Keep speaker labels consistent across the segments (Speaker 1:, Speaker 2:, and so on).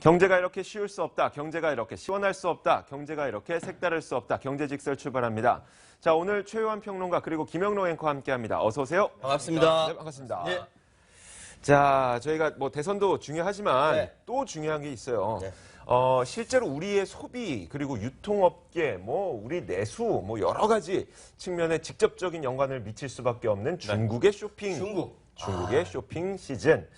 Speaker 1: 경제가 이렇게 쉬울 수 없다. 경제가 이렇게 시원할 수 없다. 경제가 이렇게 색다를 수 없다. 경제직설 출발합니다. 자, 오늘 최요한 평론가 그리고 김영로 앵커와 함께합니다. 어서 오세요.
Speaker 2: 반갑습니다.
Speaker 1: 네, 반갑습니다.
Speaker 2: 네.
Speaker 1: 자, 저희가 뭐 대선도 중요하지만
Speaker 2: 네.
Speaker 1: 또 중요한 게 있어요.
Speaker 2: 네.
Speaker 1: 실제로 우리의 소비 그리고 유통업계, 뭐 우리 내수, 뭐 여러 가지 측면에 직접적인 연관을 미칠 수밖에 없는 중국의 쇼핑. 중국의 쇼핑 시즌.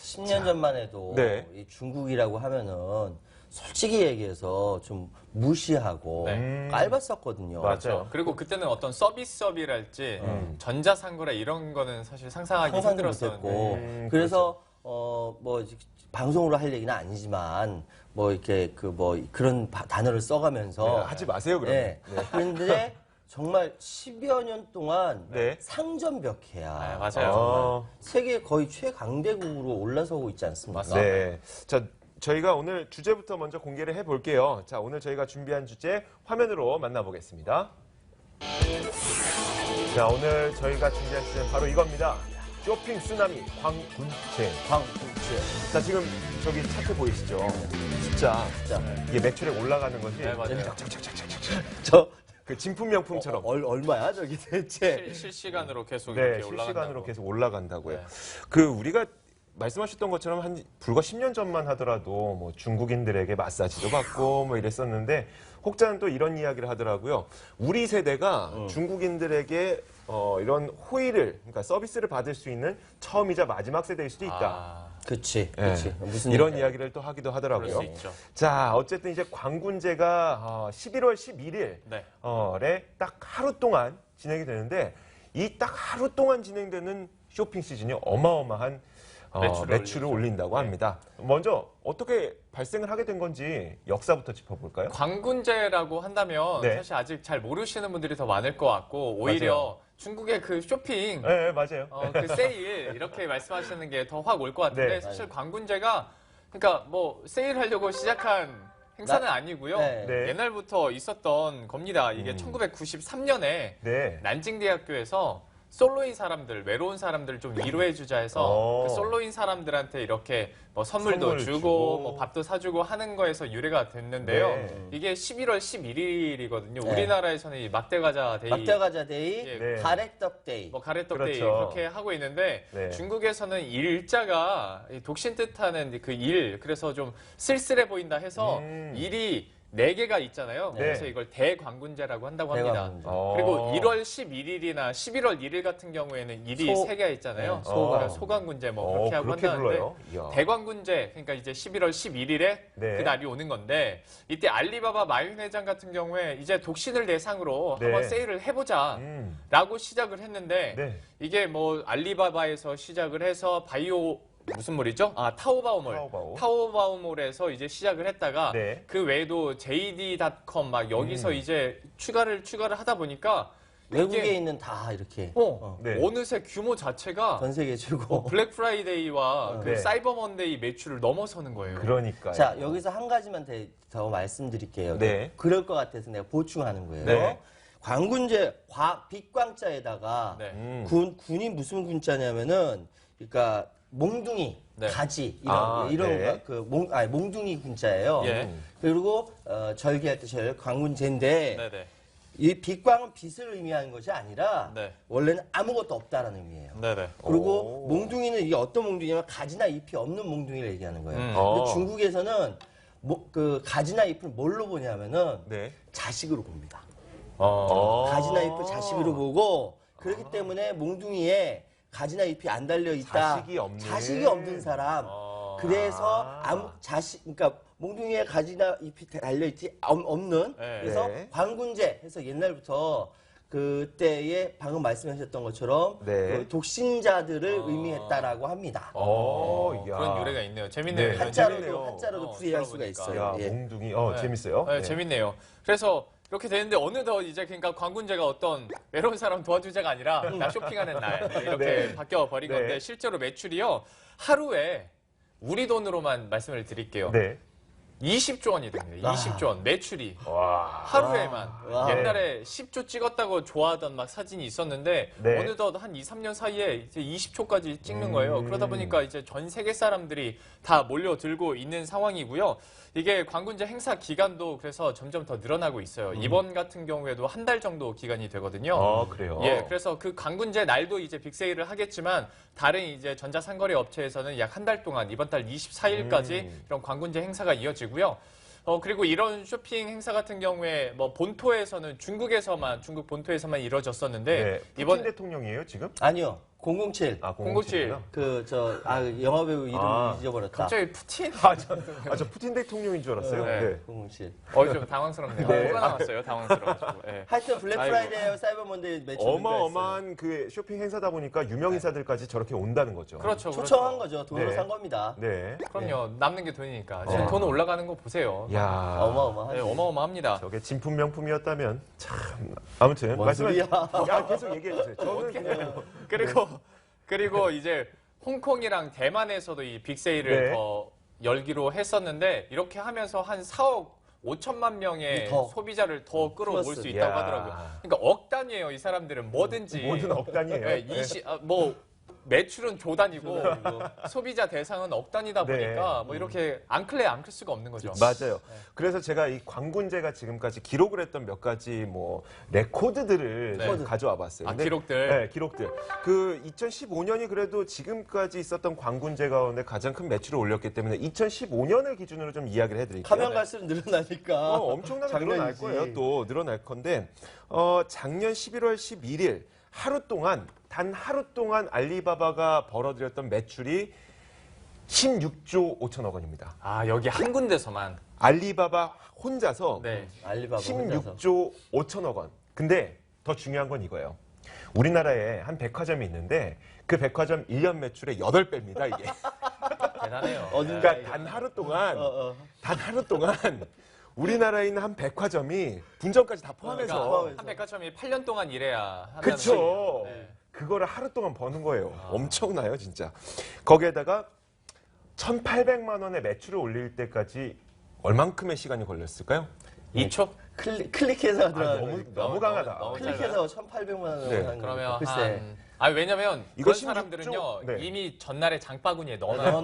Speaker 2: 10년 전만 해도
Speaker 1: 네.
Speaker 2: 이 중국이라고 하면은 솔직히 얘기해서 좀 무시하고 깔봤었거든요.
Speaker 1: 맞아요.
Speaker 3: 그리고 그때는 어떤 서비스업이랄지 전자상거래 이런 거는 사실 상상하기
Speaker 2: 상상도
Speaker 3: 힘들었었는데
Speaker 2: 못했고 그래서 뭐 방송으로 할 얘기는 아니지만 뭐 이렇게 그런 단어를 써가면서
Speaker 1: 네, 하지 마세요, 그러면.
Speaker 2: 네. 그런데 정말 10여 년 동안
Speaker 1: 네.
Speaker 2: 상전벽해야
Speaker 3: 네, 맞아요.
Speaker 2: 세계 거의 최강대국으로 올라서고 있지 않습니까?
Speaker 3: 맞습니다.
Speaker 1: 네. 자, 저희가 오늘 주제부터 먼저 공개를 해볼게요. 자, 오늘 저희가 준비한 주제 화면으로 만나보겠습니다. 자, 오늘 저희가 준비한 주제는 바로 이겁니다. 쇼핑 쓰나미 광군체. 자, 지금 저기 차트 보이시죠? 숫자. 이게 매출액 올라가는 것이
Speaker 3: 네, 맞아요.
Speaker 2: 저
Speaker 1: 그 진품 명품처럼.
Speaker 2: 얼마야 저기 대체?
Speaker 3: 실시간으로 계속
Speaker 1: 네,
Speaker 3: 이렇게
Speaker 1: 실시간으로
Speaker 3: 올라간다고.
Speaker 1: 계속 올라간다고요.
Speaker 3: 네.
Speaker 1: 그 우리가 말씀하셨던 것처럼 한 불과 10년 전만 하더라도 뭐 중국인들에게 마사지도 받고 뭐 이랬었는데 혹자는 또 이런 이야기를 하더라고요. 우리 세대가 중국인들에게 이런 호의를, 그러니까 서비스를 받을 수 있는 처음이자 마지막 세대일 수도 있다.
Speaker 3: 아,
Speaker 2: 그치.
Speaker 1: 예.
Speaker 2: 무슨
Speaker 1: 이런
Speaker 2: 얘기야?
Speaker 1: 이야기를 또 하기도 하더라고요.
Speaker 3: 그럴 수 있죠.
Speaker 1: 자, 어쨌든 이제 광군제가 11월 11일
Speaker 3: 네.
Speaker 1: 에 딱 하루 동안 진행이 되는데 이 딱 하루 동안 진행되는 쇼핑 시즌이 어마어마한 매출을 올린다고 합니다. 먼저 어떻게 발생을 하게 된 건지 역사부터 짚어볼까요?
Speaker 3: 광군제라고 한다면
Speaker 1: 네.
Speaker 3: 사실 아직 잘 모르시는 분들이 더 많을 것 같고 오히려
Speaker 1: 맞아요.
Speaker 3: 중국의 그 쇼핑
Speaker 1: 네, 맞아요.
Speaker 3: 그 세일 이렇게 말씀하시는 게 더 확 올 것 같은데
Speaker 1: 네.
Speaker 3: 사실 광군제가 그러니까 뭐 세일하려고 시작한 행사는 아니고요.
Speaker 2: 네.
Speaker 1: 네.
Speaker 3: 옛날부터 있었던 겁니다. 이게 1993년에
Speaker 1: 네.
Speaker 3: 난징대학교에서 솔로인 사람들, 외로운 사람들을 좀 위로해주자 해서 그 솔로인 사람들한테 이렇게 뭐 선물도
Speaker 1: 선물
Speaker 3: 주고
Speaker 1: 주고.
Speaker 3: 뭐 밥도 사주고 하는 거에서 유래가 됐는데요.
Speaker 1: 네.
Speaker 3: 이게 11월 11일이거든요.
Speaker 2: 네.
Speaker 3: 우리나라에에서는 이 막대과자 데이,
Speaker 2: 막대과자 데이,
Speaker 3: 예,
Speaker 1: 네.
Speaker 2: 가래떡 데이.
Speaker 3: 뭐 가래떡
Speaker 1: 그렇죠.
Speaker 3: 데이 이렇게 하고 있는데
Speaker 1: 네.
Speaker 3: 중국에서는 일자가 이 독신 뜻하는 그 일, 그래서 좀 쓸쓸해 보인다 해서 일이 4개가 있잖아요.
Speaker 1: 네.
Speaker 3: 그래서 이걸 대광군제라고 한다고 합니다.
Speaker 2: 대광군제.
Speaker 3: 그리고 1월 11일이나 11월 1일 같은 경우에는 일이
Speaker 2: 소-
Speaker 3: 3개가 있잖아요.
Speaker 2: 네,
Speaker 3: 그러니까 소광군제 뭐 그렇게 하고
Speaker 1: 그렇게
Speaker 3: 한다는데
Speaker 1: 불러요? 이야.
Speaker 3: 대광군제, 그러니까 이제 11월 11일에
Speaker 1: 네.
Speaker 3: 그 날이 오는 건데 이때 알리바바 마윈 회장 같은 경우에 이제 독신을 대상으로
Speaker 1: 네.
Speaker 3: 한번 세일을 해보자 라고 시작을 했는데
Speaker 1: 네.
Speaker 3: 이게 뭐 알리바바에서 시작을 해서 바이오 무슨 몰이죠? 타오바오몰. 타오바오몰에서 이제 시작을 했다가
Speaker 1: 네.
Speaker 3: 그 외에도 JD.com 막 여기서 이제 추가를 하다 보니까
Speaker 2: 외국에
Speaker 3: 이게
Speaker 2: 있는 다 이렇게
Speaker 1: 네.
Speaker 3: 어느새 규모 자체가
Speaker 2: 전 세계 최고.
Speaker 3: 블랙 프라이데이와 그
Speaker 1: 네.
Speaker 3: 사이버 먼데이 매출을 넘어서는 거예요.
Speaker 1: 그러니까요.
Speaker 2: 자, 여기서 한 가지만 더 말씀드릴게요.
Speaker 1: 네.
Speaker 2: 그럴 것 같아서 내가 보충하는 거예요.
Speaker 1: 네.
Speaker 2: 광군제 빛광자에다가
Speaker 3: 네.
Speaker 2: 군이 무슨 군자냐면은 그러니까 몽둥이,
Speaker 3: 네.
Speaker 2: 가지 이런
Speaker 1: 네.
Speaker 2: 몽둥이 군자예요.
Speaker 3: 예.
Speaker 2: 그리고 절개할 때 광군제인데
Speaker 3: 네네.
Speaker 2: 이 빛광은 빛을 의미하는 것이 아니라
Speaker 3: 네.
Speaker 2: 원래는 아무것도 없다라는 의미예요.
Speaker 3: 네네.
Speaker 2: 그리고 몽둥이는 이게 어떤 몽둥이냐면 가지나 잎이 없는 몽둥이를 얘기하는 거예요.
Speaker 1: 어.
Speaker 2: 근데 중국에서는 그 가지나 잎을 뭘로 보냐면은
Speaker 1: 네.
Speaker 2: 자식으로 봅니다.
Speaker 1: 어.
Speaker 2: 가지나 잎을 자식으로 보고 그렇기 때문에 몽둥이에 가지나 잎이 안 달려 있다.
Speaker 1: 자식이 없는.
Speaker 2: 사람. 그래서 그러니까 몽둥이에 가지나 잎이 달려 있지 없는.
Speaker 3: 네.
Speaker 2: 그래서
Speaker 1: 네.
Speaker 2: 광군제 해서 옛날부터 그때에 방금 말씀하셨던 것처럼
Speaker 1: 네.
Speaker 2: 그 독신자들을 의미했다라고 합니다.
Speaker 1: 야.
Speaker 3: 그런 유래가 있네요. 재밌네요.
Speaker 1: 네.
Speaker 3: 이건
Speaker 1: 재밌네요.
Speaker 2: 한자로도 풀이할 수가
Speaker 3: 들어보니까.
Speaker 2: 있어요.
Speaker 1: 야,
Speaker 2: 예.
Speaker 1: 몽둥이.
Speaker 3: 네.
Speaker 1: 재밌어요.
Speaker 3: 네,
Speaker 1: 네.
Speaker 3: 재밌네요. 그래서 이렇게 되는데 어느덧 이제 그러니까 광군제가 어떤 외로운 사람 도와주자가 아니라 나 쇼핑하는 날 이렇게
Speaker 1: 네.
Speaker 3: 바뀌어 버린
Speaker 1: 네.
Speaker 3: 건데 실제로 매출이요 하루에 우리 돈으로만 말씀을 드릴게요.
Speaker 1: 네.
Speaker 3: 20조 원이 됩니다. 20조 원 매출이
Speaker 1: 와.
Speaker 3: 하루에만.
Speaker 2: 와.
Speaker 3: 옛날에 10조 찍었다고 좋아하던 막 사진이 있었는데
Speaker 1: 네.
Speaker 3: 어느덧 한 2, 3년 사이에 이제 20조까지 찍는 거예요. 그러다 보니까 이제 전 세계 사람들이 다 몰려들고 있는 상황이고요. 이게 광군제 행사 기간도 그래서 점점 더 늘어나고 있어요. 이번 같은 경우에도 한 달 정도 기간이 되거든요.
Speaker 1: 그래요?
Speaker 3: 예, 그래서 그 광군제 날도 이제 빅세일을 하겠지만 다른 이제 전자상거래 업체에서는 약 한 달 동안 이번 달 24일까지 이런 광군제 행사가 이어지고요. 그리고 이런 쇼핑 행사 같은 경우에 뭐 본토에서는 중국 본토에서만 이루어졌었는데
Speaker 1: 네. 푸틴
Speaker 3: 이번
Speaker 1: 대통령이에요, 지금?
Speaker 2: 아니요. 007.
Speaker 3: 007.
Speaker 2: 영화 배우 이름
Speaker 1: 아,
Speaker 2: 잊어버렸다.
Speaker 3: 갑자기 푸틴?
Speaker 1: 저 푸틴 대통령인 줄 알았어요.
Speaker 3: 네.
Speaker 1: 네.
Speaker 2: 007.
Speaker 3: 좀 당황스럽네요.
Speaker 1: 네.
Speaker 3: 뭐가 나왔어요, 당황스러워가지고. 예.
Speaker 2: 하여튼 블랙
Speaker 3: 아이고.
Speaker 2: 프라이데이와 사이버 먼데이 매출
Speaker 1: 어마어마한 그 쇼핑 행사다 보니까 유명 인사들까지 저렇게 온다는 거죠.
Speaker 3: 그렇죠,
Speaker 2: 초청한
Speaker 3: 그렇죠.
Speaker 2: 거죠. 돈으로
Speaker 1: 네.
Speaker 2: 산 겁니다.
Speaker 1: 네.
Speaker 3: 그럼요, 남는 게 돈이니까. 지금 돈 올라가는 거 보세요.
Speaker 1: 야,
Speaker 2: 어마어마하지.
Speaker 3: 네, 어마어마합니다.
Speaker 1: 저게 진품 명품이었다면 참. 아무튼
Speaker 2: 뭔 소리야.
Speaker 1: 야, 계속 얘기해 주세요. 저는 그냥
Speaker 3: 그리고 이제 홍콩이랑 대만에서도 이 빅세일을
Speaker 1: 네.
Speaker 3: 더 열기로 했었는데 이렇게 하면서 한 4억 5천만 명의
Speaker 2: 더.
Speaker 3: 소비자를 더 끌어올
Speaker 2: 플러스.
Speaker 3: 수 있다고
Speaker 1: 야.
Speaker 3: 하더라고요. 그러니까 억 단위예요, 이 사람들은 뭐든지.
Speaker 1: 모든 억단이에요.
Speaker 3: 네, 매출은 조 단위고 소비자 대상은 억 단위다
Speaker 1: 네.
Speaker 3: 보니까 뭐 이렇게 안 클 수가 없는 거죠.
Speaker 1: 맞아요. 그래서 제가 이 광군제가 지금까지 기록을 했던 몇 가지 뭐 레코드들을
Speaker 3: 네.
Speaker 1: 좀 가져와 봤어요. 근데
Speaker 3: 기록들.
Speaker 1: 네, 기록들. 그 2015년이 그래도 지금까지 있었던 광군제 가운데 가장 큰 매출을 올렸기 때문에 2015년을 기준으로 좀 이야기를 해드릴게요.
Speaker 2: 가면 갈수록 늘어나니까.
Speaker 1: 엄청나게 늘어날
Speaker 2: 장난이지.
Speaker 1: 거예요. 또 늘어날 건데 작년 11월 11일 단 하루 동안 알리바바가 벌어들였던 매출이 16조 5천억 원입니다.
Speaker 3: 여기 한 군데서만.
Speaker 1: 알리바바 혼자서
Speaker 3: 네.
Speaker 2: 알리바바 혼자서.
Speaker 1: 16조 5천억 원. 근데 더 중요한 건 이거예요. 우리나라에 한 백화점이 있는데 그 백화점 1년 매출의 8배입니다, 이게.
Speaker 3: 대단해요.
Speaker 2: 어딘가
Speaker 1: 그러니까 단 하루 동안 우리나라에 있는 한 백화점이 분점까지 다 포함해서
Speaker 2: 포함해서.
Speaker 3: 한 백화점이 8년 동안 일해야 한다는
Speaker 1: 그쵸.
Speaker 3: 거예요. 네.
Speaker 1: 그거를 하루 동안 버는 거예요. 엄청나요, 진짜. 거기에다가 1,800만 원의 매출을 올릴 때까지 얼만큼의 시간이 걸렸을까요?
Speaker 3: 2초?
Speaker 2: 클릭해서 들어가는
Speaker 1: 너무
Speaker 2: 거니까.
Speaker 1: 강하다.
Speaker 3: 너무
Speaker 2: 클릭해서 1,800만 원
Speaker 1: 네.
Speaker 2: 하는
Speaker 3: 그러면
Speaker 2: 거니까. 글쎄.
Speaker 3: 왜냐면
Speaker 1: 이거
Speaker 3: 이건
Speaker 1: 16조?
Speaker 3: 사람들은요
Speaker 1: 네.
Speaker 3: 이미 전날에 장바구니에 넣어놔요.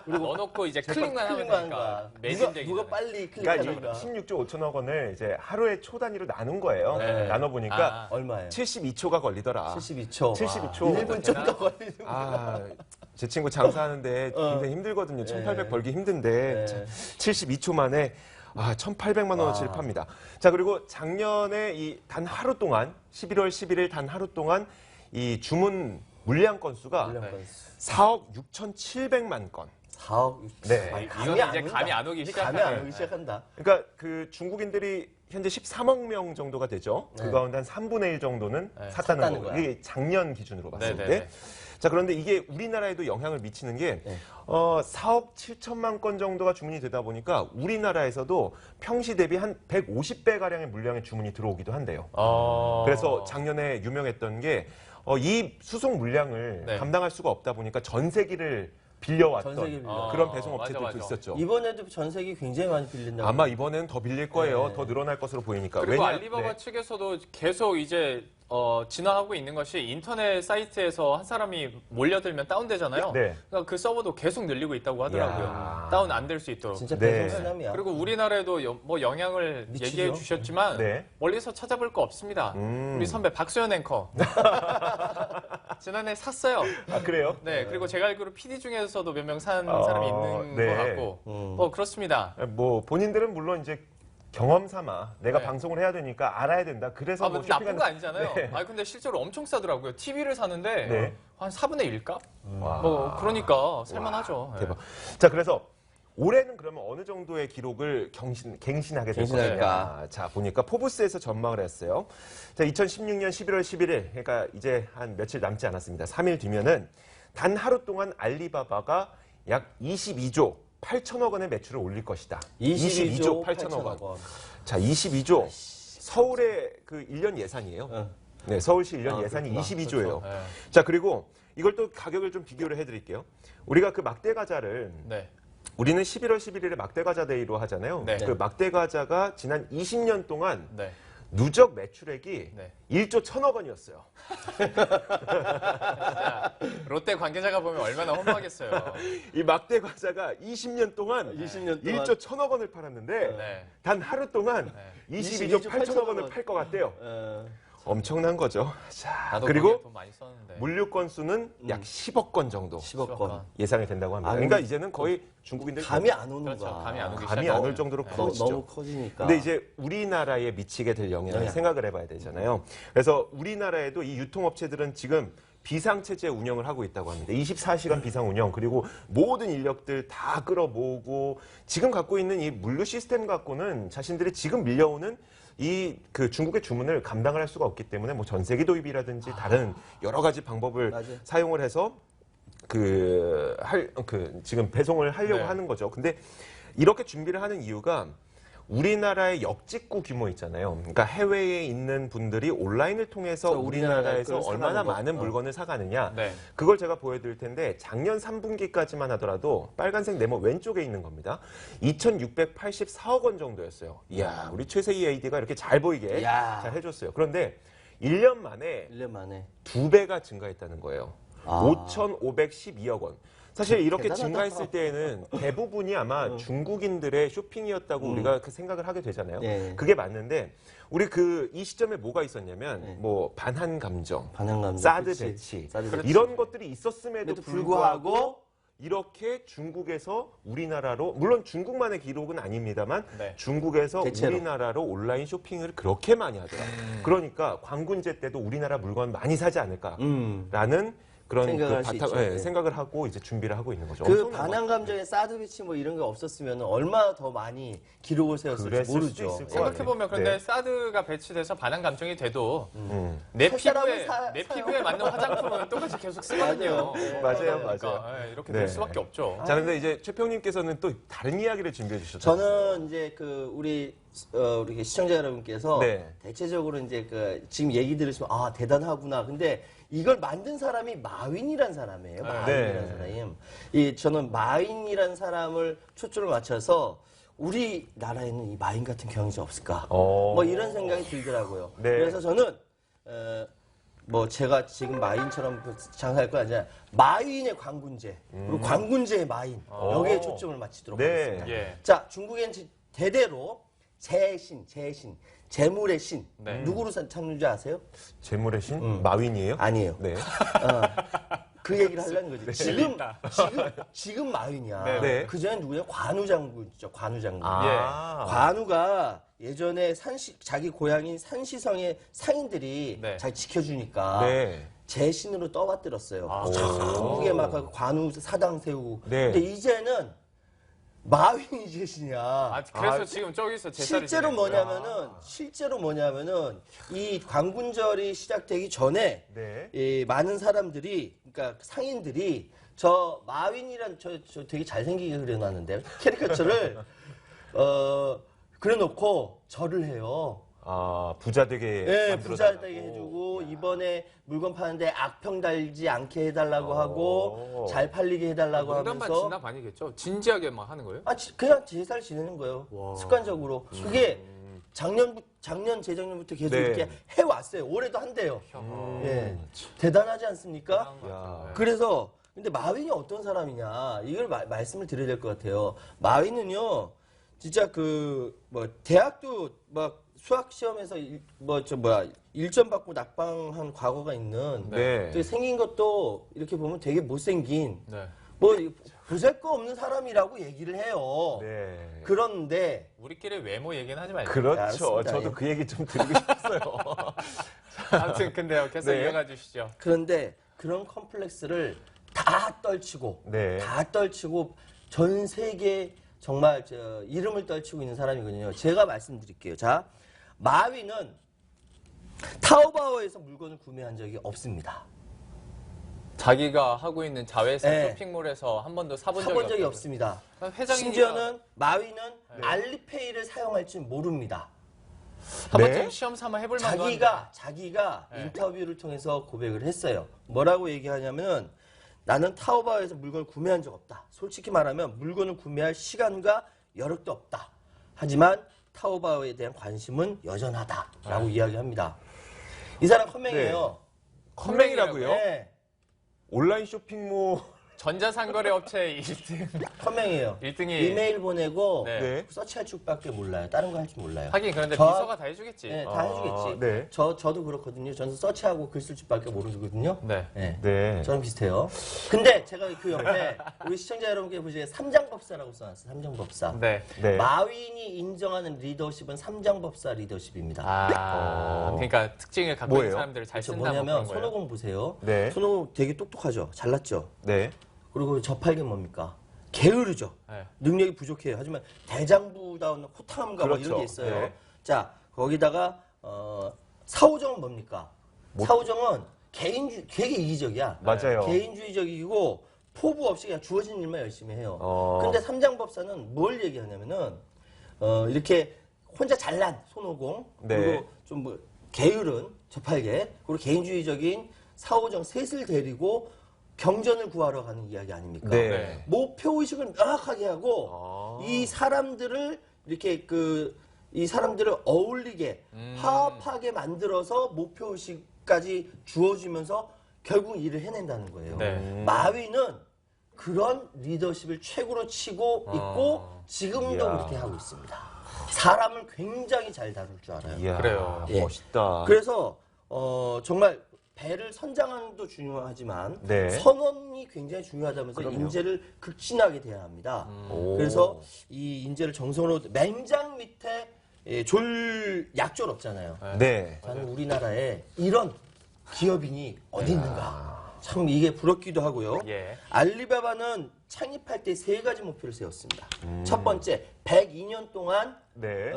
Speaker 3: 넣어놓고 이제 클릭만 하면
Speaker 2: 클릭만 하는
Speaker 3: 되니까
Speaker 2: 거야.
Speaker 3: 매진되기
Speaker 2: 누가
Speaker 3: 전에.
Speaker 2: 빨리
Speaker 1: 그러니까
Speaker 2: 클릭하는가.
Speaker 1: 이 16조 5천억 원을 이제 하루의 초 단위로 나눈 거예요.
Speaker 3: 네.
Speaker 1: 나눠보니까
Speaker 2: 얼마예요?
Speaker 1: 72초가 걸리더라.
Speaker 2: 72초.
Speaker 1: 72초.
Speaker 2: 1분 좀 더 걸리는
Speaker 1: 제 친구 장사하는데 굉장히 힘들거든요. 1,800 벌기 힘든데
Speaker 2: 네.
Speaker 1: 72초 만에 1,800만 원어치를 팝니다. 자, 그리고 작년에 이 단 하루 동안 11월 11일 단 하루 동안 이 주문 물량 건수가 4억 6,700만 건.
Speaker 2: 4억 6천.
Speaker 1: 네.
Speaker 3: 이거는 이제 감이 안 오기
Speaker 2: 감이
Speaker 3: 시작하네.
Speaker 2: 안 오기 시작한다.
Speaker 1: 그러니까 그 중국인들이 현재 13억 명 정도가 되죠. 그 가운데 한 3분의 1 정도는
Speaker 3: 네,
Speaker 1: 샀다는
Speaker 2: 샀다는
Speaker 1: 거예요.
Speaker 2: 거야.
Speaker 1: 이게 작년 기준으로 봤을
Speaker 3: 네네네.
Speaker 1: 때. 자, 그런데 이게 우리나라에도 영향을 미치는 게 4억 7천만 건 정도가 주문이 되다 보니까 우리나라에서도 평시 대비 한 150배 가량의 물량의 주문이 들어오기도 한대요. 그래서 작년에 유명했던 게 이 수송 물량을
Speaker 3: 네.
Speaker 1: 감당할 수가 없다 보니까 전세기를 빌려왔던
Speaker 2: 전세기를 빌려.
Speaker 1: 그런 배송
Speaker 3: 맞아,
Speaker 1: 업체들도
Speaker 3: 맞아.
Speaker 1: 있었죠.
Speaker 2: 이번에도 전세기 굉장히 많이 빌린다고.
Speaker 1: 아마 이번에는 더 빌릴 거예요.
Speaker 2: 네.
Speaker 1: 더 늘어날 것으로 보이니까.
Speaker 3: 그리고
Speaker 1: 왜냐-
Speaker 3: 알리바바
Speaker 1: 네.
Speaker 3: 측에서도 계속 이제 진화하고 있는 것이 인터넷 사이트에서 한 사람이 몰려들면 다운되잖아요.
Speaker 1: 네.
Speaker 3: 그러니까 그 서버도 계속 늘리고 있다고 하더라고요.
Speaker 1: 이야.
Speaker 3: 다운 안 될 수 있도록.
Speaker 2: 진짜
Speaker 1: 네.
Speaker 2: 배송 쓰나미야.
Speaker 3: 그리고 우리나라에도 뭐 영향을
Speaker 2: 미치죠.
Speaker 3: 얘기해 주셨지만
Speaker 1: 네.
Speaker 3: 멀리서 찾아볼 거 없습니다. 우리 선배 박소연 앵커 지난해 샀어요.
Speaker 1: 그래요?
Speaker 3: 네, 그리고 제가 알기로 PD 중에서도 몇 명 산
Speaker 1: 어,
Speaker 3: 사람이 있는
Speaker 1: 네.
Speaker 3: 것 같고 뭐 그렇습니다.
Speaker 1: 뭐 본인들은 물론 이제 경험 삼아 내가
Speaker 3: 네.
Speaker 1: 방송을 해야 되니까 알아야 된다. 그래서 뭐
Speaker 3: 뭐 나쁜
Speaker 1: 쇼핑하는
Speaker 3: 거 아니잖아요.
Speaker 1: 네.
Speaker 3: 근데 실제로 엄청 싸더라고요. TV를 사는데
Speaker 1: 네.
Speaker 3: 한 4분의 1가?
Speaker 1: 와.
Speaker 3: 뭐 그러니까 살만하죠. 네.
Speaker 1: 대박. 자, 그래서 올해는 그러면 어느 정도의 기록을 갱신하게 될
Speaker 2: 갱신할까?
Speaker 1: 것이냐. 자, 보니까 포브스에서 전망을 했어요. 자, 2016년 11월 11일, 그러니까 이제 한 며칠 남지 않았습니다. 3일 뒤면은 단 하루 동안 알리바바가 약 22조 8천억 원의 매출을 올릴 것이다.
Speaker 2: 22조
Speaker 1: 8천억 원.
Speaker 2: 8천억 원.
Speaker 1: 자, 22조. 서울의 그 1년 예산이에요. 네, 서울시 1년 예산이
Speaker 2: 그렇구나.
Speaker 1: 22조예요.
Speaker 3: 네.
Speaker 1: 자, 그리고 이걸 또 가격을 좀 비교를 해드릴게요. 우리가 그 막대 과자를
Speaker 3: 네.
Speaker 1: 우리는 11월 11일에 막대과자 데이로 하잖아요.
Speaker 3: 네.
Speaker 1: 그 막대과자가 지난 20년 동안
Speaker 3: 네.
Speaker 1: 누적 매출액이
Speaker 3: 네.
Speaker 1: 1조 1,000억 원이었어요.
Speaker 3: 진짜 롯데 관계자가 보면 얼마나 허무하겠어요.
Speaker 1: 이 막대과자가 20년 동안 1조 1,000억 원을 팔았는데
Speaker 3: 네.
Speaker 1: 단 하루 동안 22조 8천억 원을 팔 것 같대요. 엄청난 거죠. 자,
Speaker 3: 나도
Speaker 1: 그리고
Speaker 3: 거기에 돈 많이 썼는데.
Speaker 1: 물류 건수는 약 10억 건 정도
Speaker 2: 10억 건.
Speaker 1: 예상이 된다고 합니다.
Speaker 2: 아,
Speaker 1: 그러니까 이제는 거의 중국인들
Speaker 2: 감이 안 오는
Speaker 3: 그렇죠.
Speaker 2: 거야.
Speaker 3: 감이 안 오기
Speaker 1: 감이 안 올 정도로 커지죠.
Speaker 2: 너무 커지니까.
Speaker 1: 근데 이제 우리나라에 미치게 될 영향을
Speaker 2: 영향.
Speaker 1: 생각을 해봐야 되잖아요. 그래서 우리나라에도 이 유통업체들은 지금 비상체제 운영을 하고 있다고 합니다. 24시간 비상 운영, 그리고 모든 인력들 다 끌어모으고 지금 갖고 있는 이 물류 시스템 갖고는 자신들이 지금 밀려오는 이 그 중국의 주문을 감당을 할 수가 없기 때문에 뭐 전세기 도입이라든지 다른 여러 가지 방법을
Speaker 2: 맞아요.
Speaker 1: 사용을 해서 지금 배송을 하려고
Speaker 3: 네.
Speaker 1: 하는 거죠. 근데 이렇게 준비를 하는 이유가 우리나라의 역직구 규모 있잖아요. 그러니까 해외에 있는 분들이 온라인을 통해서
Speaker 2: 그렇죠.
Speaker 1: 우리나라에서
Speaker 2: 우리나라에
Speaker 1: 얼마나
Speaker 2: 사가는 거.
Speaker 1: 많은 물건을 사가느냐.
Speaker 3: 네.
Speaker 1: 그걸 제가 보여드릴 텐데 작년 3분기까지만 하더라도 빨간색 네모 왼쪽에 있는 겁니다. 2,684억 원 정도였어요. 이야, 우리 최세희 AD가 이렇게 잘 보이게
Speaker 2: 이야.
Speaker 1: 잘 해줬어요. 그런데 1년 만에
Speaker 2: 1년 만에.
Speaker 1: 2배가 증가했다는 거예요.
Speaker 2: 아.
Speaker 1: 5,512억 원. 사실 이렇게
Speaker 2: 대단하다.
Speaker 1: 증가했을 때에는 대부분이 아마 중국인들의 쇼핑이었다고 우리가 그 생각을 하게 되잖아요.
Speaker 2: 네.
Speaker 1: 그게 맞는데 우리 이 시점에 뭐가 있었냐면 뭐 반한 감정,
Speaker 2: 반항감정.
Speaker 1: 사드
Speaker 2: 그치.
Speaker 1: 배치
Speaker 2: 사드 배치.
Speaker 1: 이런 것들이 있었음에도
Speaker 2: 그래도
Speaker 1: 불구하고
Speaker 2: 불구하고
Speaker 1: 이렇게 중국에서 우리나라로 물론 중국만의 기록은 아닙니다만
Speaker 3: 네.
Speaker 1: 중국에서
Speaker 2: 대체로.
Speaker 1: 우리나라로 온라인 쇼핑을 그렇게 많이 하더라. 그러니까 광군제 때도 우리나라 물건 많이 사지 않을까라는 그런
Speaker 2: 생각을 할수 있죠. 네.
Speaker 1: 생각을 하고 이제 준비를 하고 있는 거죠.
Speaker 2: 그
Speaker 1: 엄청난
Speaker 2: 반항 감정의 사드 배치 뭐 이런 게 없었으면 얼마나 더 많이 기록을 세웠을지
Speaker 1: 그랬을 수도
Speaker 2: 모르죠.
Speaker 1: 있을 것
Speaker 3: 생각해보면 그런데
Speaker 1: 네.
Speaker 3: 사드가 배치돼서 반항 감정이 돼도 내
Speaker 2: 살 사람은
Speaker 3: 내
Speaker 2: 사요.
Speaker 3: 피부에 맞는 화장품은 똑같이 계속 쓰거든요.
Speaker 1: 맞아요.
Speaker 3: 그러니까 이렇게
Speaker 1: 네.
Speaker 3: 될 수밖에 없죠.
Speaker 1: 자, 근데 이제 최 평님께서는 또 다른 이야기를 준비해 주셨죠.
Speaker 2: 저는 이제 우리 시청자 여러분께서
Speaker 1: 네.
Speaker 2: 대체적으로 이제 지금 얘기 들으시면 아 대단하구나. 근데 이걸 만든 사람이 마윈이란 사람이에요. 마윈이란 사람이. 저는 마윈이란 사람을 초점을 맞춰서 우리나라에는 이 마윈 같은 경영자 없을까? 뭐 이런 생각이 들더라고요.
Speaker 1: 네.
Speaker 2: 그래서 저는 뭐 제가 지금 마윈처럼 장사할 건 아니라 마윈의 광군제 그리고 광군제의 마윈 여기에 초점을 맞추도록
Speaker 1: 네.
Speaker 2: 하겠습니다.
Speaker 3: 예.
Speaker 2: 자, 중국엔 대대로 재물의 신.
Speaker 3: 네.
Speaker 2: 누구로 찾는지 아세요?
Speaker 1: 재물의 신? 마윈이에요?
Speaker 2: 아니에요.
Speaker 1: 네.
Speaker 2: 그 얘기를 하려는 거지. 지금 마윈이야.
Speaker 3: 네.
Speaker 1: 네.
Speaker 2: 그전에 누구냐? 관우 장군 있죠. 관우 장군.
Speaker 1: 아.
Speaker 2: 관우가 예전에 자기 고향인 산시성의 상인들이
Speaker 3: 네.
Speaker 2: 잘 지켜주니까
Speaker 1: 네.
Speaker 2: 제신으로 떠받들었어요.
Speaker 3: 아.
Speaker 2: 전국에 막 관우 사당 세우고.
Speaker 1: 네.
Speaker 2: 근데 이제는 마윈이 제신이야.
Speaker 3: 그래서 지금 저기서 제사를
Speaker 2: 실제로 뭐냐면은 이 광군절이 시작되기 전에
Speaker 1: 네.
Speaker 2: 이 많은 사람들이 그러니까 상인들이 저 마윈이란 저 되게 잘생기게 그려놨는데 캐리커처를 그려놓고 절을 해요.
Speaker 1: 아, 부자 되게
Speaker 2: 네,
Speaker 1: 만들어
Speaker 2: 부자
Speaker 1: 달라고.
Speaker 2: 되게 해주고 이번에 물건 파는데 악평 달지 않게 해달라고 하고 잘 팔리게 해달라고
Speaker 4: 농담반
Speaker 2: 하면서
Speaker 4: 진담 아니겠죠? 진지하게 막 하는 거예요?
Speaker 2: 그냥 제사를 지내는 거예요. 습관적으로. 그게 작년, 재작년부터 계속
Speaker 1: 네.
Speaker 2: 이렇게 해왔어요. 올해도 한대요. 예. 대단하지 않습니까?
Speaker 1: 야.
Speaker 2: 그래서, 근데 마윈이 어떤 사람이냐. 이걸 말씀을 드려야 될 것 같아요. 마윈은요, 진짜 대학도 막 수학시험에서 1점 받고 낙방한 과거가 있는.
Speaker 1: 네.
Speaker 2: 되게 생긴 것도 이렇게 보면 되게 못생긴.
Speaker 3: 네.
Speaker 2: 보잘 거 없는 사람이라고 얘기를 해요.
Speaker 1: 네.
Speaker 2: 그런데
Speaker 3: 우리끼리 외모 얘기는 하지 말고.
Speaker 1: 그렇죠.
Speaker 2: 알았습니다.
Speaker 1: 저도
Speaker 2: 예.
Speaker 1: 그 얘기 좀 드리고 싶었어요.
Speaker 3: 아무튼 근데요. 계속
Speaker 1: 네.
Speaker 3: 이어가 주시죠.
Speaker 2: 그런데 그런 컴플렉스를 다 떨치고
Speaker 1: 네.
Speaker 2: 전 세계 정말 이름을 떨치고 있는 사람이거든요. 제가 말씀드릴게요. 자, 마윈은 타오바오에서 물건을 구매한 적이 없습니다.
Speaker 3: 자기가 하고 있는 자회사
Speaker 2: 네.
Speaker 3: 쇼핑몰에서 한 번도 사본
Speaker 2: 사본 적이
Speaker 3: 없다고요.
Speaker 2: 없습니다.
Speaker 3: 회장이니까
Speaker 2: 심지어는 마윈은 알리페이를 사용할 줄 모릅니다.
Speaker 3: 한
Speaker 1: 네.
Speaker 3: 번쯤 시험 삼아 해볼 만도
Speaker 2: 자기가
Speaker 3: 네.
Speaker 2: 인터뷰를 통해서 고백을 했어요. 뭐라고 얘기하냐면은 나는 타오바오에서 물건을 구매한 적 없다. 솔직히 말하면 물건을 구매할 시간과 여력도 없다. 하지만 타오바오에 대한 관심은 여전하다라고 이야기합니다. 이 사람 컴맹이에요.
Speaker 1: 컴맹이라고요?
Speaker 2: 네,
Speaker 1: 온라인 쇼핑몰.
Speaker 3: 전자상거래 업체 1등.
Speaker 2: 컴맹이에요.
Speaker 3: 1등이
Speaker 2: 이메일 보내고
Speaker 3: 네.
Speaker 1: 네.
Speaker 2: 서치할 줄밖에 몰라요. 다른 거 할 줄 몰라요.
Speaker 3: 하긴 그런데
Speaker 2: 저-
Speaker 3: 비서가 다 해주겠지.
Speaker 2: 네, 다
Speaker 1: 아,
Speaker 2: 해주겠지.
Speaker 1: 네.
Speaker 2: 저도 그렇거든요. 저는 서치하고 글 쓸 줄밖에 모르거든요.
Speaker 3: 네.
Speaker 2: 네.
Speaker 1: 네.
Speaker 2: 저랑 비슷해요. 근데 제가 그 옆에 우리 시청자 여러분께 보시기에 삼장법사라고 써놨어요. 삼장법사.
Speaker 3: 네.
Speaker 1: 네.
Speaker 2: 마윈이 인정하는 리더십은 삼장법사 리더십입니다.
Speaker 3: 그러니까 특징을 갖고
Speaker 1: 뭐예요?
Speaker 3: 있는 사람들을 잘
Speaker 2: 저
Speaker 3: 쓴다 뭐
Speaker 2: 뭐냐면
Speaker 3: 그런 거예요.
Speaker 2: 손오공 보세요.
Speaker 1: 네.
Speaker 2: 손오공 되게 똑똑하죠. 잘났죠.
Speaker 1: 네.
Speaker 2: 그리고 저팔계 뭡니까? 게으르죠.
Speaker 3: 네.
Speaker 2: 능력이 부족해요. 하지만 대장부다운 호탕함과 뭐 이런
Speaker 1: 그렇죠.
Speaker 2: 게 있어요.
Speaker 1: 네.
Speaker 2: 자, 거기다가 사오정은 뭡니까? 사오정은 되게 이기적이야.
Speaker 1: 맞아요.
Speaker 2: 개인주의적이고 포부 없이 그냥 주어진 일만 열심히 해요.
Speaker 1: 어.
Speaker 2: 근데 삼장법사는 뭘 얘기하냐면은 이렇게 혼자 잘난 손오공
Speaker 1: 네.
Speaker 2: 그리고 좀 뭐 게으른 저팔계 그리고 개인주의적인 사오정 셋을 데리고 경전을 구하러 가는 이야기 아닙니까?
Speaker 1: 네.
Speaker 3: 네.
Speaker 2: 목표 의식을 명확하게 하고
Speaker 1: 아.
Speaker 2: 이 사람들을 이렇게 이 사람들을 어울리게 화합하게 만들어서 목표 의식까지 주어주면서 결국 일을 해낸다는 거예요.
Speaker 3: 네.
Speaker 2: 마위는 그런 리더십을 최고로 치고 있고 지금도
Speaker 1: 이야.
Speaker 2: 그렇게 하고 있습니다. 사람을 굉장히 잘 다룰 줄 알아요.
Speaker 1: 이야,
Speaker 3: 그래요.
Speaker 2: 예.
Speaker 1: 멋있다.
Speaker 2: 그래서 정말 배를 선장하는 것도 중요하지만
Speaker 1: 네.
Speaker 2: 선언이 굉장히 중요하다면서
Speaker 1: 그럼요.
Speaker 2: 인재를 극진하게 대해야 합니다.
Speaker 1: 오.
Speaker 2: 그래서 이 인재를 정성으로 맹장 밑에 졸 약졸 없잖아요.
Speaker 1: 네.
Speaker 2: 저는 우리나라에 이런 기업인이 어디 있는가. 참 이게 부럽기도 하고요.
Speaker 3: 예.
Speaker 2: 알리바바는 창립할 때 세 가지 목표를 세웠습니다. 첫 번째, 102년 동안
Speaker 1: 네.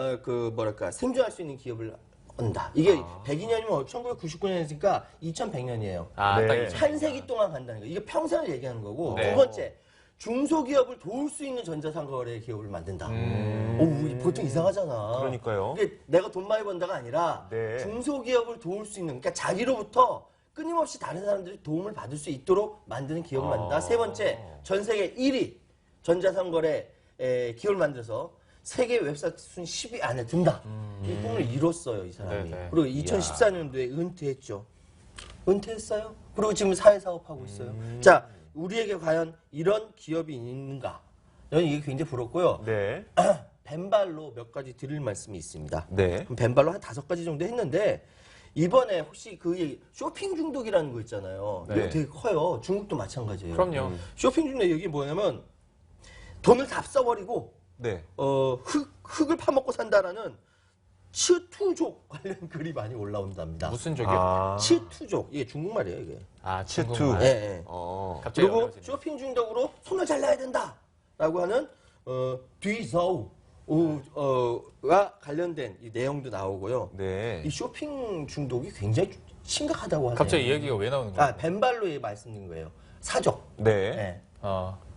Speaker 2: 생존할 수 있는 기업을 얻는다. 이게 102년이면 1999년이니까 2100년이에요.
Speaker 3: 딱
Speaker 1: 네.
Speaker 3: 이제.
Speaker 2: 한 세기 동안 간다는 거. 이게 평생을 얘기하는 거고.
Speaker 3: 네.
Speaker 2: 두 번째, 중소기업을 도울 수 있는 전자상거래 기업을 만든다. 오, 보통 이상하잖아.
Speaker 1: 그러니까요.
Speaker 2: 이게 내가 돈 많이 번다가 아니라
Speaker 1: 네.
Speaker 2: 중소기업을 도울 수 있는, 그러니까 자기로부터 끊임없이 다른 사람들이 도움을 받을 수 있도록 만드는 기업을 만든다. 세 번째, 전 세계 1위 전자상거래 기업을 만들어서 세계 웹사이트 순위 10위 안에 든다. 이 꿈을 이뤘어요, 이 사람이.
Speaker 3: 네네.
Speaker 2: 그리고 2014년도에 은퇴했죠. 은퇴했어요. 그리고 지금 사회사업하고 있어요. 자, 우리에게 과연 이런 기업이 있는가? 저는 이게 굉장히 부럽고요.
Speaker 1: 네.
Speaker 2: 벤발로 몇 가지 드릴 말씀이 있습니다.
Speaker 1: 네.
Speaker 2: 그럼 벤발로 한 5가지 정도 했는데 이번에 혹시 쇼핑 중독이라는 거 있잖아요.
Speaker 3: 네.
Speaker 2: 이거 되게 커요. 중국도 마찬가지예요.
Speaker 3: 그럼요.
Speaker 2: 쇼핑 중독 여기 뭐냐면 돈을 다 써버리고
Speaker 1: 네.
Speaker 2: 흙을 파먹고 산다라는 치투족 관련 글이 많이 올라온답니다.
Speaker 3: 무슨 적이요?
Speaker 1: 아.
Speaker 2: 치투족 이게 중국말이에요 이게.
Speaker 1: 치투.
Speaker 3: 중국말.
Speaker 2: 예, 예.
Speaker 3: 갑자기
Speaker 2: 그리고
Speaker 3: 어려워지네.
Speaker 2: 쇼핑 중독으로 손을 잘 놔야 된다라고 하는 뒤서우가 관련된 이 내용도 나오고요.
Speaker 1: 네.
Speaker 2: 이 쇼핑 중독이 굉장히 심각하다고 하네요.
Speaker 3: 갑자기 이 얘기가 왜 나오는 거예요?
Speaker 2: 벤발로 말씀드린 거예요. 사족.
Speaker 1: 네.
Speaker 2: 네.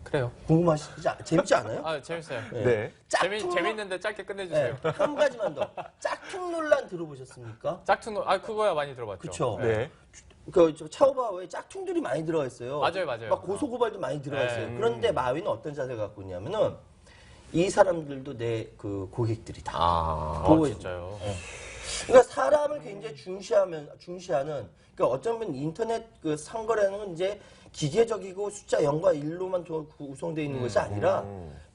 Speaker 3: 그래요.
Speaker 2: 궁금하시지 재밌지 않아요?
Speaker 3: 재밌어요.
Speaker 1: 네.
Speaker 3: 재밌는데 짧게 끝내주세요.
Speaker 2: 네, 한 가지만 더. 짝퉁 논란 들어보셨습니까?
Speaker 3: 짝퉁, 그거야 많이 들어봤죠.
Speaker 2: 그쵸.
Speaker 1: 네.
Speaker 2: 차오바오에 짝퉁들이 많이 들어가 있어요.
Speaker 3: 맞아요.
Speaker 2: 막 고소고발도 많이 들어가 있어요.
Speaker 3: 네.
Speaker 2: 그런데 마위는 어떤 자세를 갖고 있냐면은 이 사람들도 내 고객들이다.
Speaker 1: 아.
Speaker 2: 보고
Speaker 3: 진짜요.
Speaker 2: 그러니까 사람을 굉장히 중시하는 그러니까 어쩌면 인터넷 상거래는 건 이제 기계적이고 숫자 0과 1로만 구성되어 있는 것이 아니라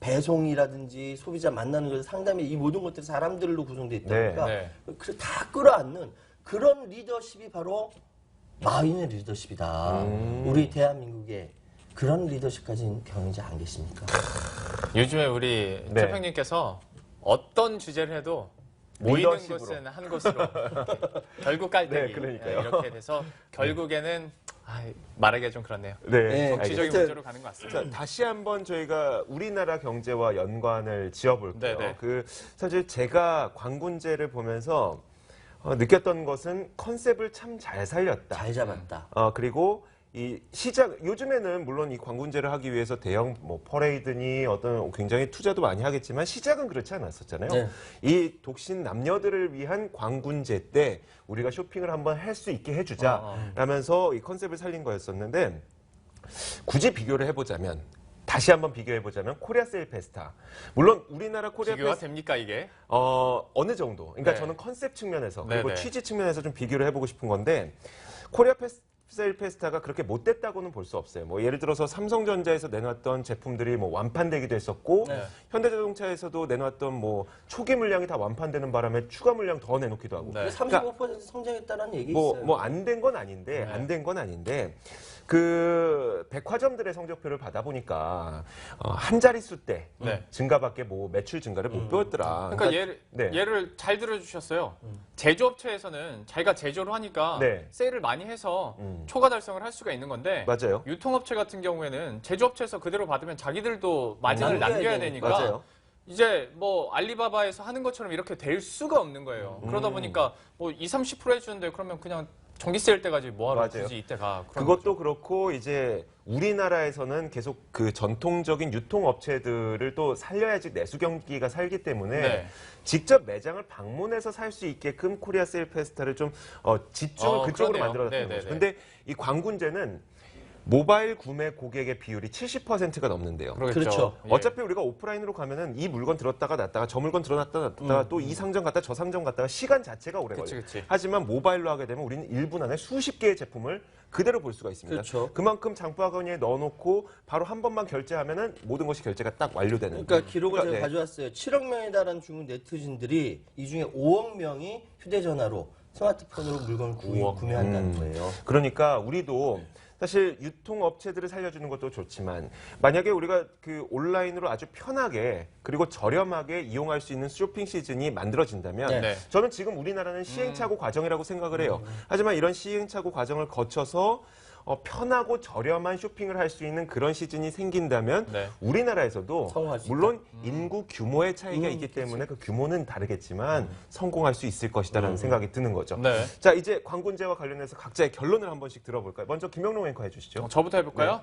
Speaker 2: 배송이라든지 소비자 만나는 것 상담이 이 모든 것들이 사람들로 구성되어 있다 보니까
Speaker 3: 네.
Speaker 2: 다 끌어안는 그런 리더십이 바로 마윈의 리더십이다. 우리 대한민국에 그런 리더십까지는 경험하지 안 계십니까?
Speaker 3: 요즘에 우리
Speaker 1: 네.
Speaker 3: 최평님께서 어떤 주제를 해도 모이는
Speaker 1: 리더십으로.
Speaker 3: 것은 한 곳으로 결국 깔때기
Speaker 1: 네, 그러니까요.
Speaker 3: 이렇게 돼서 결국에는 말하기가 좀 그렇네요.
Speaker 1: 네.
Speaker 2: 네.
Speaker 3: 정치적인
Speaker 2: 알겠습니다.
Speaker 3: 문제로 가는 것 같습니다.
Speaker 1: 자, 다시 한번 저희가 우리나라 경제와 연관을 지어볼게요.
Speaker 3: 네네.
Speaker 1: 사실 제가 광군제를 보면서 느꼈던 것은 컨셉을 참 잘 살렸다.
Speaker 2: 잘 잡았다.
Speaker 1: 그리고 이 요즘에는 물론 이 광군제를 하기 위해서 대형 퍼레이드니 어떤 굉장히 투자도 많이 하겠지만 시작은 그렇지 않았었잖아요.
Speaker 2: 네.
Speaker 1: 이 독신 남녀들을 위한 광군제 때 우리가 쇼핑을 한번 할 수 있게 해주자 라면서 이 컨셉을 살린 거였었는데 굳이 비교를 해보자면 다시 한번 비교해보자면 코리아 세일 페스타. 물론 우리나라 코리아
Speaker 3: 비교가
Speaker 1: 페스타
Speaker 3: 됩니까 이게?
Speaker 1: 어느 정도. 그러니까
Speaker 3: 네.
Speaker 1: 저는 컨셉 측면에서 그리고
Speaker 3: 네, 네.
Speaker 1: 취지 측면에서 좀 비교를 해보고 싶은 건데 코리아 세일 페스타가 그렇게 못됐다고는 볼 수 없어요. 뭐 예를 들어서 삼성전자에서 내놨던 제품들이 뭐 완판되기도 했었고
Speaker 2: 네.
Speaker 1: 현대자동차에서도 내놨던 뭐 초기 물량이 다 완판되는 바람에 추가 물량 더 내놓기도 하고.
Speaker 3: 네.
Speaker 2: 35% 성장했다는 얘기
Speaker 1: 뭐
Speaker 2: 있어요.
Speaker 1: 뭐 안 된 건 아닌데
Speaker 3: 네.
Speaker 1: 안 된 건 아닌데 그 백화점들의 성적표를 받아보니까 한 자릿수 때
Speaker 3: 네.
Speaker 1: 증가밖에 뭐 매출 증가를 못 보였더라.
Speaker 3: 그러니까
Speaker 1: 네.
Speaker 3: 예를 잘 들어주셨어요. 제조업체에서는 자기가 제조를 하니까
Speaker 1: 네.
Speaker 3: 세일을 많이 해서 초과 달성을 할 수가 있는 건데
Speaker 1: 맞아요.
Speaker 3: 유통업체 같은 경우에는 제조업체에서 그대로 받으면 자기들도 마진을
Speaker 2: 남겨야
Speaker 3: 남겨야
Speaker 2: 되니까.
Speaker 3: 되니까
Speaker 1: 맞아요.
Speaker 3: 이제 뭐 알리바바에서 하는 것처럼 이렇게 될 수가 없는 거예요. 그러다 보니까 뭐 20, 30% 해주는데 그러면 그냥 전기세일 때까지 뭐하러
Speaker 1: 맞아요.
Speaker 3: 굳이 이때 가. 그런
Speaker 1: 그것도
Speaker 3: 거죠.
Speaker 1: 그렇고 이제 우리나라에서는 계속 그 전통적인 유통업체들을 또 살려야지 내수 경기가 살기 때문에
Speaker 3: 네.
Speaker 1: 직접 매장을 방문해서 살 수 있게끔 코리아 세일 페스타를 좀 집중을 그쪽으로
Speaker 3: 그러네요.
Speaker 1: 만들어놨다는
Speaker 3: 네네네.
Speaker 1: 거죠. 근데 이 광군제는 모바일 구매 고객의 비율이 70%가 넘는데요.
Speaker 2: 그렇죠.
Speaker 3: 예.
Speaker 1: 어차피 우리가 오프라인으로 가면은 이 물건 들었다가 놨다가 저 물건 들어놨다가 놨다가 또 이 상점 갔다 저 상점 갔다가 시간 자체가 오래
Speaker 3: 그치,
Speaker 1: 걸려요.
Speaker 3: 그치.
Speaker 1: 하지만 모바일로 하게 되면 우리는 1분 안에 수십 개의 제품을 그대로 볼 수가 있습니다.
Speaker 2: 그렇죠.
Speaker 1: 그만큼 장바구니에 넣어놓고 바로 한 번만 결제하면은 모든 것이 결제가 딱 완료되는.
Speaker 2: 그러니까 기록을 제가
Speaker 1: 네.
Speaker 2: 가져왔어요. 7억 명에 달하는 중국 네티즌들이 이 중에 5억 명이 휴대전화로 스마트폰으로 물건을 구매한다는 거예요.
Speaker 1: 그러니까 우리도 사실 유통업체들을 살려주는 것도 좋지만 만약에 우리가 그 온라인으로 아주 편하게 그리고 저렴하게 이용할 수 있는 쇼핑 시즌이 만들어진다면
Speaker 2: 네.
Speaker 3: 네.
Speaker 1: 저는 지금 우리나라는 시행착오 과정이라고 생각을 해요. 하지만 이런 시행착오 과정을 거쳐서 편하고 저렴한 쇼핑을 할 수 있는 그런 시즌이 생긴다면
Speaker 3: 네.
Speaker 1: 우리나라에서도
Speaker 2: 성공할 수
Speaker 1: 물론 인구 규모의 차이가 있기 때문에 그 규모는 다르겠지만 성공할 수 있을 것이다라는 생각이 드는 거죠.
Speaker 3: 네.
Speaker 1: 자, 이제 광군제와 관련해서 각자의 결론을 한 번씩 들어볼까요? 먼저 김영롱 앵커 해주시죠.
Speaker 3: 저부터 해볼까요?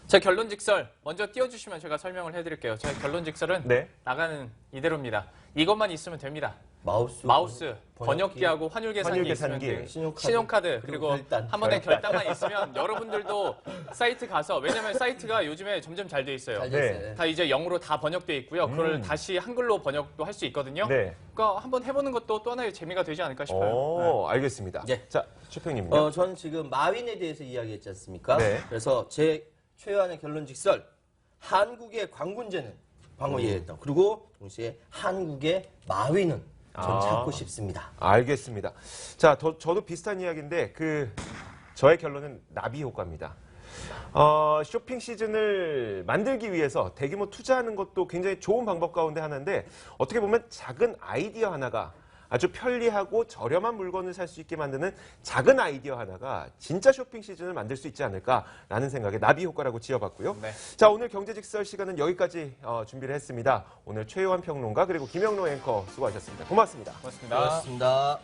Speaker 3: 제 결론직설 먼저 띄워주시면 제가 설명을 해드릴게요. 제 결론직설은
Speaker 1: 네.
Speaker 3: 나가는 이대로입니다. 이것만 있으면 됩니다.
Speaker 2: 마우스,
Speaker 3: 번역기하고 환율 계산기
Speaker 1: 환율
Speaker 3: 있으면
Speaker 1: 계산기,
Speaker 3: 돼요.
Speaker 2: 신용카드,
Speaker 3: 신용카드 그리고
Speaker 2: 결단.
Speaker 3: 한 번에 결단만 있으면 여러분들도 사이트 가서 왜냐면 사이트가 요즘에 점점 잘 돼 있어요.
Speaker 2: 잘
Speaker 1: 네.
Speaker 2: 됐어요.
Speaker 3: 다 이제 영어로 다 번역돼 있고요. 그걸 다시 한글로 번역도 할 수 있거든요.
Speaker 1: 네.
Speaker 3: 그러니까 한번 해보는 것도 또 하나의 재미가 되지 않을까 싶어요.
Speaker 1: 알겠습니다.
Speaker 2: 네.
Speaker 1: 자, 최평님요.
Speaker 2: 저는 지금 마윈에 대해서 이야기했지 않습니까?
Speaker 1: 네.
Speaker 2: 그래서 제 최후한의 결론직설, 한국의 광군제는 방금 얘기했던 그리고 동시에 한국의 마윈은 전 찾고 싶습니다.
Speaker 1: 알겠습니다. 자, 저도 비슷한 이야기인데 저의 결론은 나비 효과입니다. 쇼핑 시즌을 만들기 위해서 대규모 투자하는 것도 굉장히 좋은 방법 가운데 하나인데 어떻게 보면 작은 아이디어 하나가 아주 편리하고 저렴한 물건을 살 수 있게 만드는 작은 아이디어 하나가 진짜 쇼핑 시즌을 만들 수 있지 않을까라는 생각에 나비 효과라고 지어봤고요.
Speaker 3: 네.
Speaker 1: 자, 오늘 경제직설 시간은 여기까지 준비를 했습니다. 오늘 최요한 평론가 그리고 김영로 앵커 수고하셨습니다. 고맙습니다.
Speaker 3: 고맙습니다.
Speaker 2: 고맙습니다.